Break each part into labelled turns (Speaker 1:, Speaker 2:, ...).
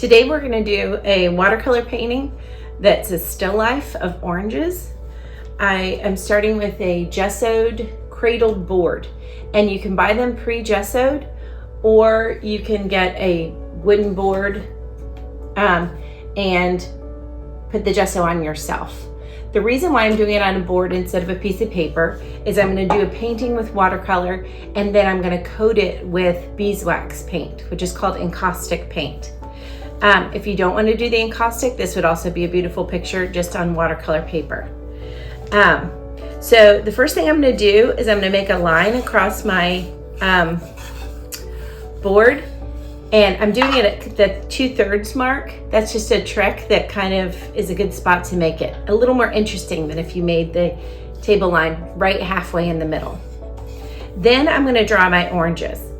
Speaker 1: Today we're going to do a watercolor painting that's a still life of oranges. I am starting with a gessoed cradled board, and you can buy them pre-gessoed or you can get a wooden board and put the gesso on yourself. The reason why I'm doing it on a board instead of a piece of paper is I'm going to do a painting with watercolor, and then I'm going to coat it with beeswax paint, which is called encaustic paint. If you don't want to do the encaustic, this would also be a beautiful picture just on watercolor paper. So the first thing I'm going to do is I'm going to make a line across my board, and I'm doing it at the 2/3 mark. That's just a trick that kind of is a good spot to make it a little more interesting than if you made the table line right halfway in the middle. Then I'm going to draw my oranges.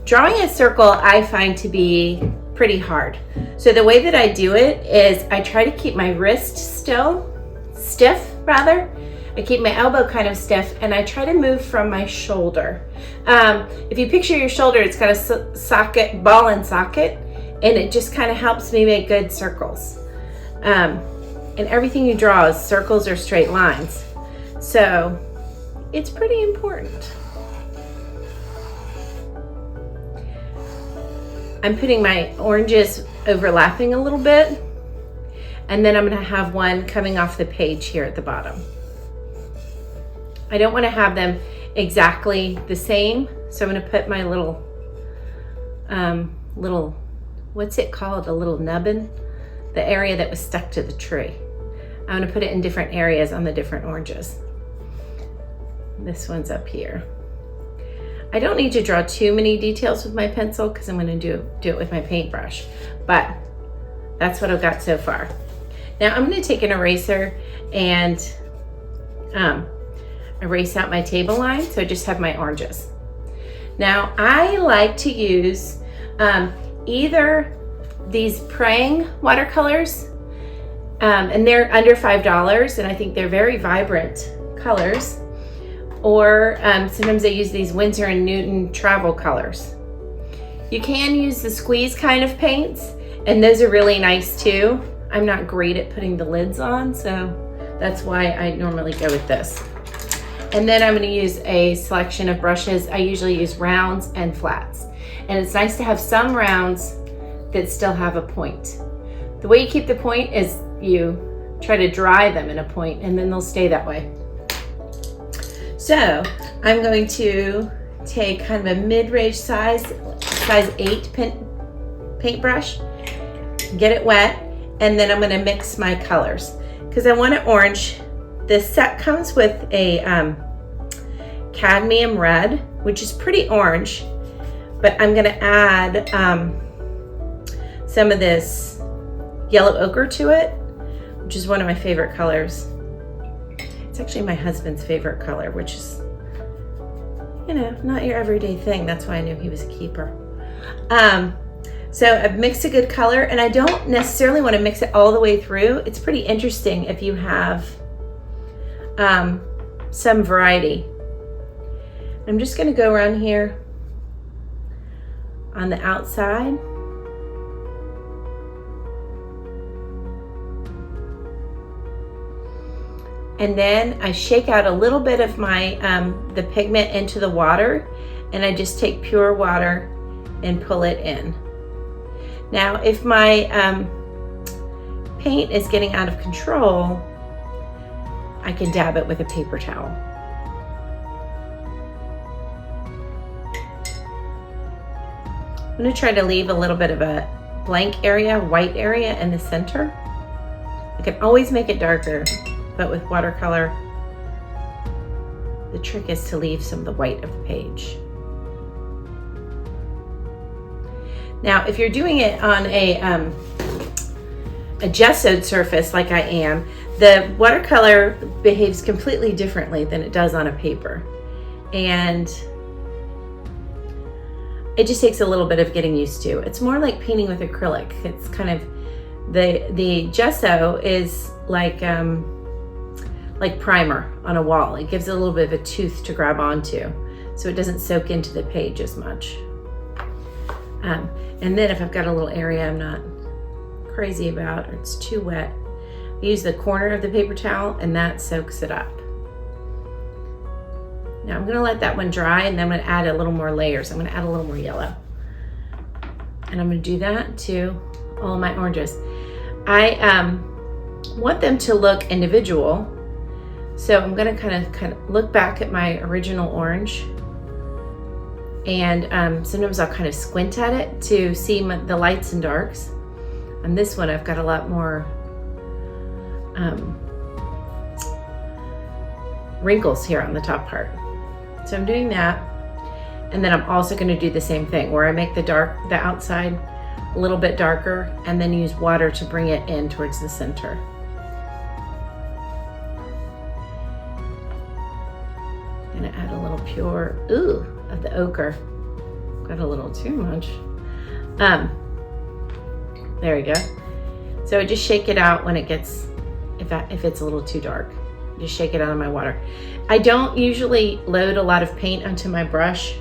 Speaker 1: Drawing a circle I find to be pretty hard. So the way that I do it is I try to keep my wrist stiff. I keep my elbow kind of stiff, and I try to move from my shoulder. If you picture your shoulder, it's got a socket, ball and socket, and it just kind of helps me make good circles. And everything you draw is circles or straight lines. So it's pretty important. I'm putting my oranges overlapping a little bit, and then I'm going to have one coming off the page here at the bottom. I don't want to have them exactly the same, so I'm going to put my little, what's it called? A little nubbin? The area that was stuck to the tree. I'm going to put it in different areas on the different oranges. This one's up here. I don't need to draw too many details with my pencil because I'm going to do it with my paintbrush, but that's what I've got so far. Now I'm going to take an eraser and erase out my table line, so I just have my oranges. Now I like to use either these Prang watercolors, and they're under $5, and I think they're very vibrant colors. Or sometimes I use these Winsor & Newton travel colors. You can use the squeeze kind of paints, and those are really nice too. I'm not great at putting the lids on, so that's why I normally go with this. And then I'm going to use a selection of brushes. I usually use rounds and flats. And it's nice to have some rounds that still have a point. The way you keep the point is you try to dry them in a point, and then they'll stay that way. So I'm going to take kind of a mid-range size 8 paintbrush, get it wet, and then I'm going to mix my colors because I want an orange. This set comes with a cadmium red, which is pretty orange, but I'm going to add some of this yellow ochre to it, which is one of my favorite colors. It's actually my husband's favorite color, which is, you know, not your everyday thing. That's why I knew he was a keeper. So I've mixed a good color, and I don't necessarily want to mix it all the way through. It's pretty interesting if you have some variety. I'm just going to go around here on the outside. And then I shake out a little bit of my the pigment into the water, and I just take pure water and pull it in. Now if my paint is getting out of control, I can dab it with a paper towel. I'm going to try to leave a little bit of a blank area, white area in the center. I can always make it darker, but with watercolor, the trick is to leave some of the white of the page. Now, if you're doing it on a gessoed surface like I am, the watercolor behaves completely differently than it does on a paper. And it just takes a little bit of getting used to. It's more like painting with acrylic. It's kind of, the gesso is like primer on a wall. It gives it a little bit of a tooth to grab onto, so it doesn't soak into the page as much. And then if I've got a little area I'm not crazy about or it's too wet, I use the corner of the paper towel and that soaks it up. Now I'm gonna let that one dry and then I'm gonna add a little more layers. I'm gonna add a little more yellow. And I'm gonna do that to all my oranges. I want them to look individual. So I'm gonna kind of look back at my original orange, and sometimes I'll kind of squint at it to see the lights and darks. On this one, I've got a lot more wrinkles here on the top part. So I'm doing that, and then I'm also going to do the same thing where I make the outside a little bit darker, and then use water to bring it in towards the center. I'm gonna add a little pure, of the ochre. Got a little too much. There we go. So I just shake it out when it gets, if it's a little too dark. Just shake it out of my water. I don't usually load a lot of paint onto my brush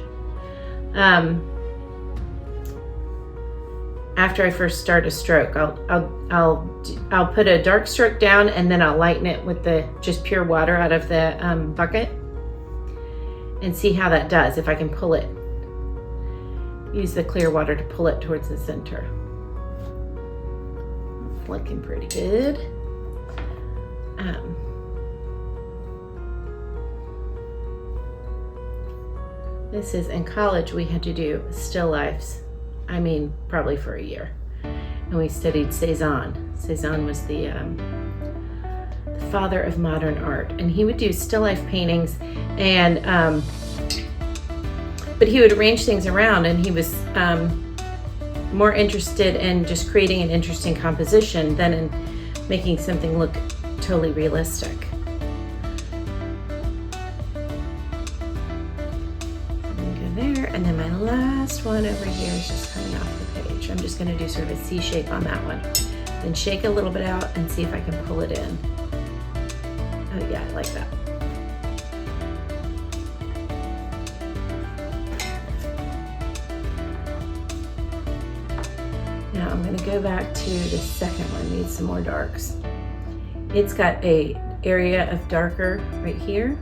Speaker 1: after I first start a stroke. I'll put a dark stroke down and then I'll lighten it with the just pure water out of the bucket and see how that does, if I can pull it. Use the clear water to pull it towards the center. It's looking pretty good. This is, in college we had to do still lifes. I mean, probably for a year. And we studied Cezanne. Cezanne was the father of modern art. And he would do still life paintings, and but he would arrange things around, and he was more interested in just creating an interesting composition than in making something look totally realistic. And then my last one over here is just coming off the page. I'm just gonna do sort of a C shape on that one. Then shake a little bit out and see if I can pull it in. Oh yeah, I like that. Now I'm gonna go back to the second one, needs some more darks. It's got a area of darker right here.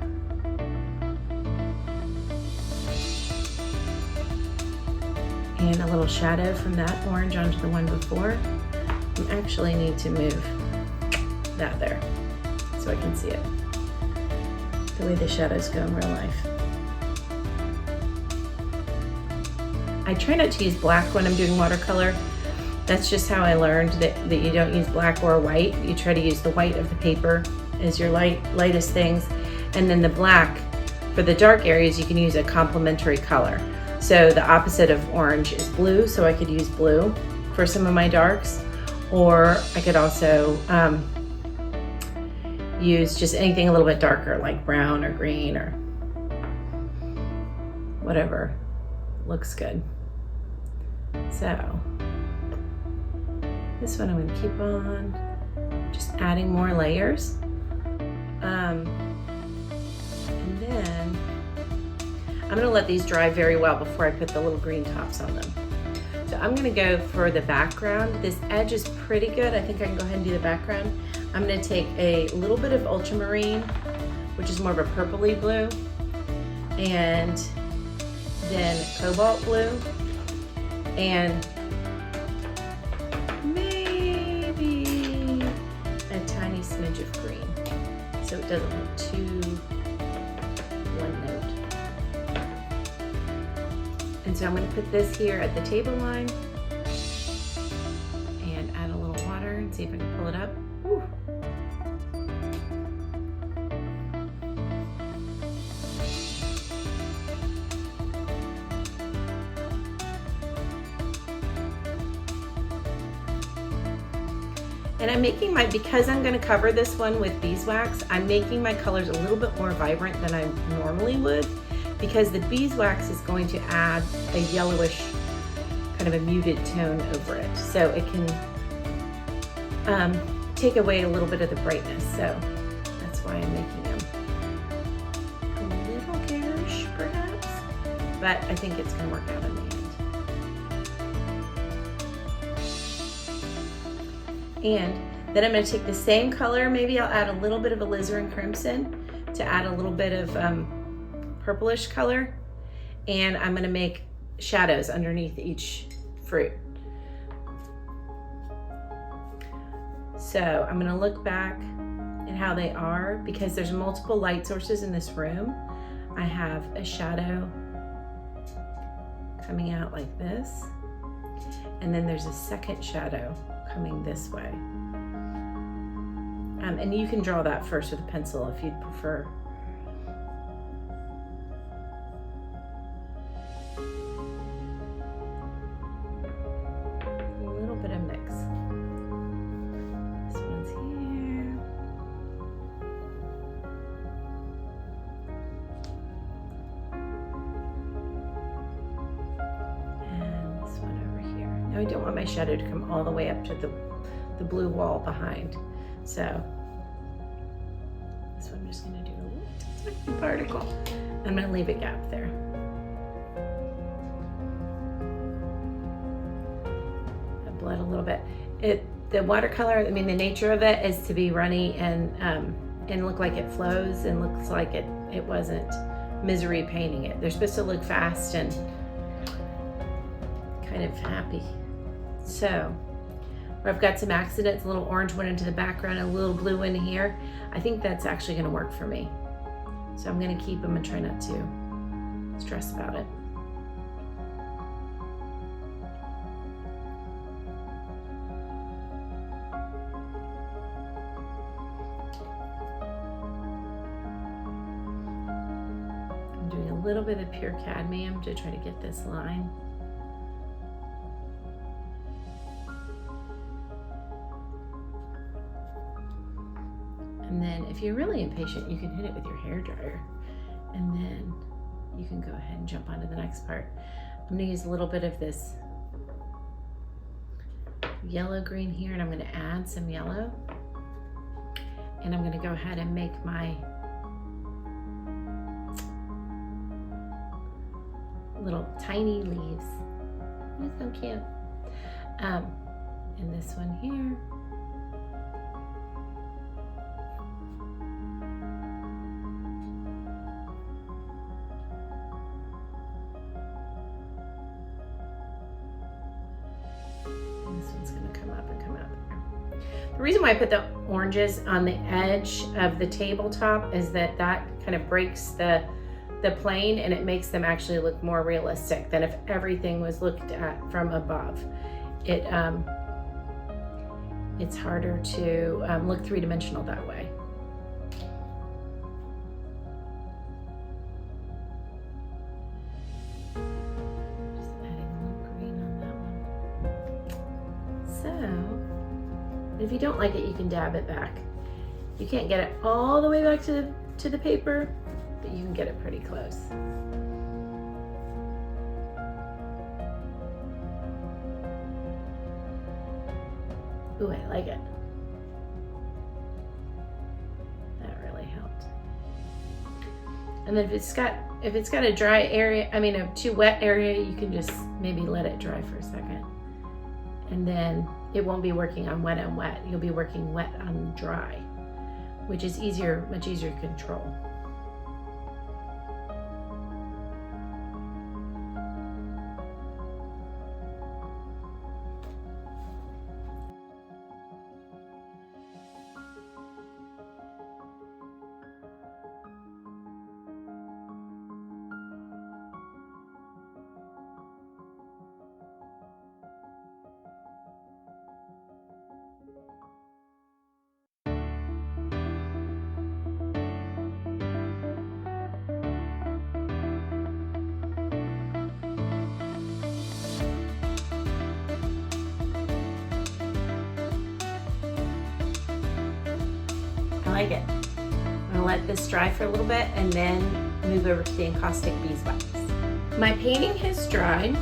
Speaker 1: And a little shadow from that orange onto the one before. I actually need to move that there so I can see it, the way the shadows go in real life. I try not to use black when I'm doing watercolor. That's just how I learned that you don't use black or white. You try to use the white of the paper as your lightest things, and then the black for the dark areas you can use a complementary color. So the opposite of orange is blue, so I could use blue for some of my darks, or I could also use just anything a little bit darker, like brown or green or whatever looks good. So this one I'm going to keep on just adding more layers, and then I'm gonna let these dry very well before I put the little green tops on them. So I'm gonna go for the background. This edge is pretty good. I think I can go ahead and do the background. I'm gonna take a little bit of ultramarine, which is more of a purpley blue, and then cobalt blue, and maybe a tiny smidge of green, so it doesn't look too one note. And so I'm going to put this here at the table line and add a little water and see if I can pull it up. Woo. And I'm making because I'm going to cover this one with beeswax, I'm making my colors a little bit more vibrant than I normally would, because the beeswax is going to add a yellowish, kind of a muted tone over it. So it can take away a little bit of the brightness. So that's why I'm making them a little garish, perhaps, but I think it's gonna work out in the end. And then I'm going to take the same color, maybe I'll add a little bit of alizarin crimson to add a little bit of purplish color, and I'm going to make shadows underneath each fruit. So I'm going to look back at how they are, because there's multiple light sources in this room. I have a shadow coming out like this, and then there's a second shadow coming this way. And you can draw that first with a pencil if you'd prefer. A little bit of mix. This one's here. And this one over here. Now I don't want my shadow to come all the way up to the blue wall behind. So this one I'm just going to do a little tiny particle. I'm going to leave a gap there. I bled a little bit. The watercolor, I mean, the nature of it is to be runny and look like it flows and looks like it wasn't misery painting it. They're supposed to look fast and kind of happy. So where I've got some accidents, a little orange went into the background, a little blue in here. I think that's actually going to work for me. So I'm going to keep them and try not to stress about it. I'm doing a little bit of pure cadmium to try to get this line. And then if you're really impatient, you can hit it with your hairdryer, and then you can go ahead and jump onto the next part. I'm gonna use a little bit of this yellow green here, and I'm gonna add some yellow. And I'm gonna go ahead and make my little tiny leaves. That's so cute. And this one here. The reason why I put the oranges on the edge of the tabletop is that kind of breaks the plane, and it makes them actually look more realistic than if everything was looked at from above. It's harder to look three-dimensional that way. Just adding a little green on that one. So, if you don't like it, you can dab it back. You can't get it all the way back to the paper, but you can get it pretty close. Ooh, I like it. That really helped. And then if it's got a dry area, a too wet area, you can just maybe let it dry for a second. And then it won't be working on wet on wet. You'll be working wet on dry, which is much easier to control. I like it. I'm gonna let this dry for a little bit and then move over to the Encaustic beeswax. My painting has dried,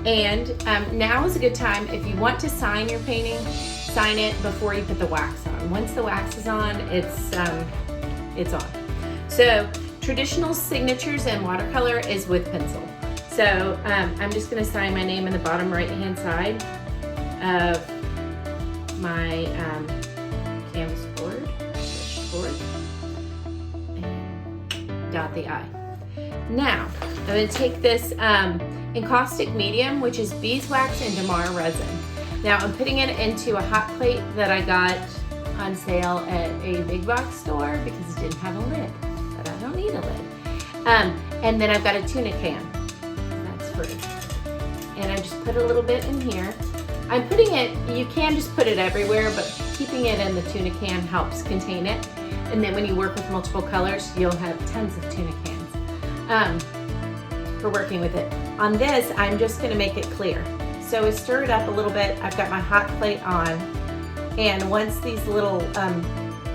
Speaker 1: and now is a good time. If you want to sign your painting, sign it before you put the wax on. Once the wax is on, it's on. So traditional signatures and watercolor is with pencil. So I'm just gonna sign my name in the bottom right hand side of my canvas board, brush board, and dot the I. Now, I'm going to take this Encaustic medium, which is beeswax and damar resin. Now, I'm putting it into a hot plate that I got on sale at a big box store because it didn't have a lid, but I don't need a lid. And then I've got a tuna can. That's free. And I just put a little bit in here. I'm putting it, you can just put it everywhere, but keeping it in the tuna can helps contain it. And then when you work with multiple colors, you'll have tons of tuna cans for working with it. On this, I'm just gonna make it clear. So I stir it up a little bit. I've got my hot plate on. And once these little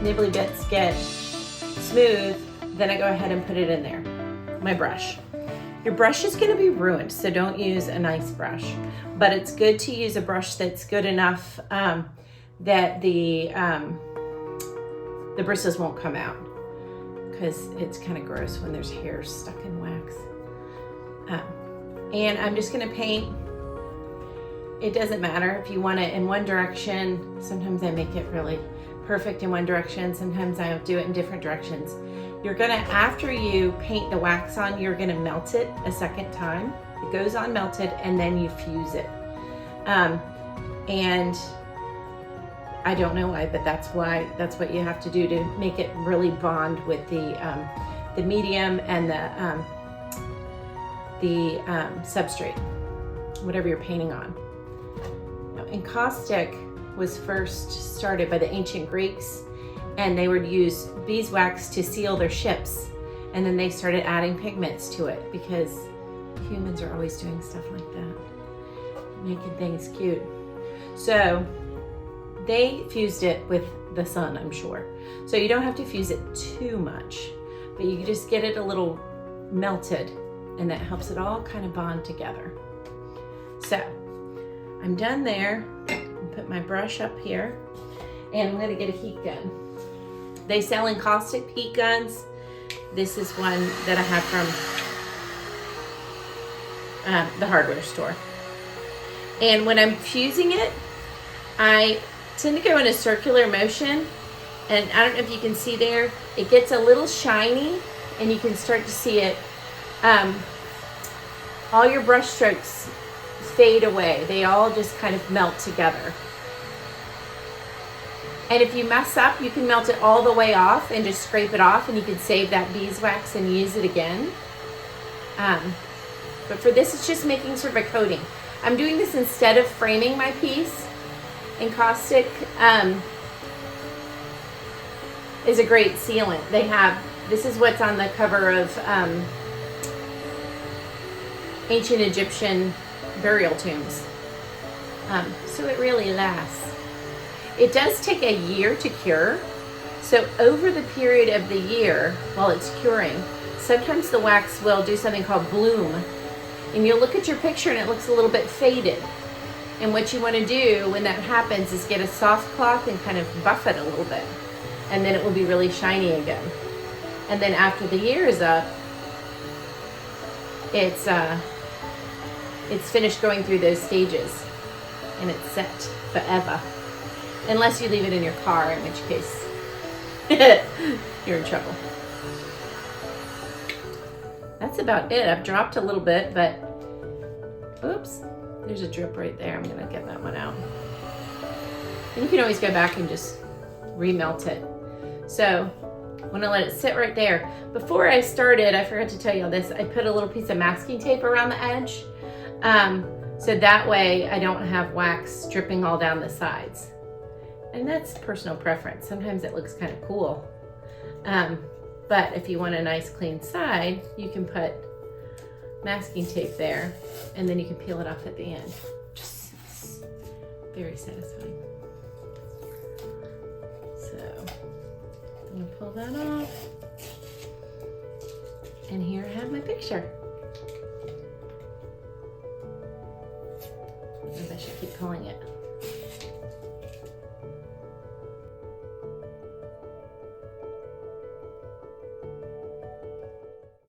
Speaker 1: nibbly bits get smooth, then I go ahead and put it in there, my brush. Your brush is gonna be ruined, so don't use a nice brush. But it's good to use a brush that's good enough that the bristles won't come out, because it's kind of gross when there's hair stuck in wax. And I'm just gonna paint. It doesn't matter if you want it in one direction. Sometimes I make it really perfect in one direction. Sometimes I do it in different directions. You're gonna, after you paint the wax on, you're gonna melt it a second time. It goes on melted and then you fuse it. And I don't know why, but that's what you have to do to make it really bond with the medium and the substrate, whatever you're painting on. Now, encaustic was first started by the ancient Greeks, and they would use beeswax to seal their ships. And then they started adding pigments to it because humans are always doing stuff like that, making things cute. So they fused it with the sun, I'm sure. So you don't have to fuse it too much, but you can just get it a little melted, and that helps it all kind of bond together. So I'm done there. Put my brush up here, and I'm gonna get a heat gun. They sell encaustic heat guns. This is one that I have from the hardware store. And when I'm fusing it, I tend to go in a circular motion, and I don't know if you can see there, it gets a little shiny, and you can start to see it. All your brush strokes fade away. They all just kind of melt together. And if you mess up, you can melt it all the way off and just scrape it off, and you can save that beeswax and use it again. But for this, it's just making sort of a coating. I'm doing this instead of framing my piece. Encaustic is a great sealant. This is what's on the cover of ancient Egyptian burial tombs. So it really lasts. It does take a year to cure. So over the period of the year, while it's curing, sometimes the wax will do something called bloom. And you'll look at your picture and it looks a little bit faded. And what you want to do when that happens is get a soft cloth and kind of buff it a little bit. And then it will be really shiny again. And then after the year is up, it's finished going through those stages, and it's set forever. Unless you leave it in your car, in which case you're in trouble. That's about it. I've dropped a little bit, but oops, there's a drip right there. I'm gonna get that one out. And you can always go back and just remelt it. So I'm gonna let it sit right there. Before I started, I forgot to tell you all this, I put a little piece of masking tape around the edge. So that way I don't have wax dripping all down the sides. And that's personal preference. Sometimes it looks kind of cool. But if you want a nice clean side, you can put masking tape there, and then you can peel it off at the end. Just very satisfying. So I'm gonna pull that off. And here I have my picture. Maybe I should keep pulling it.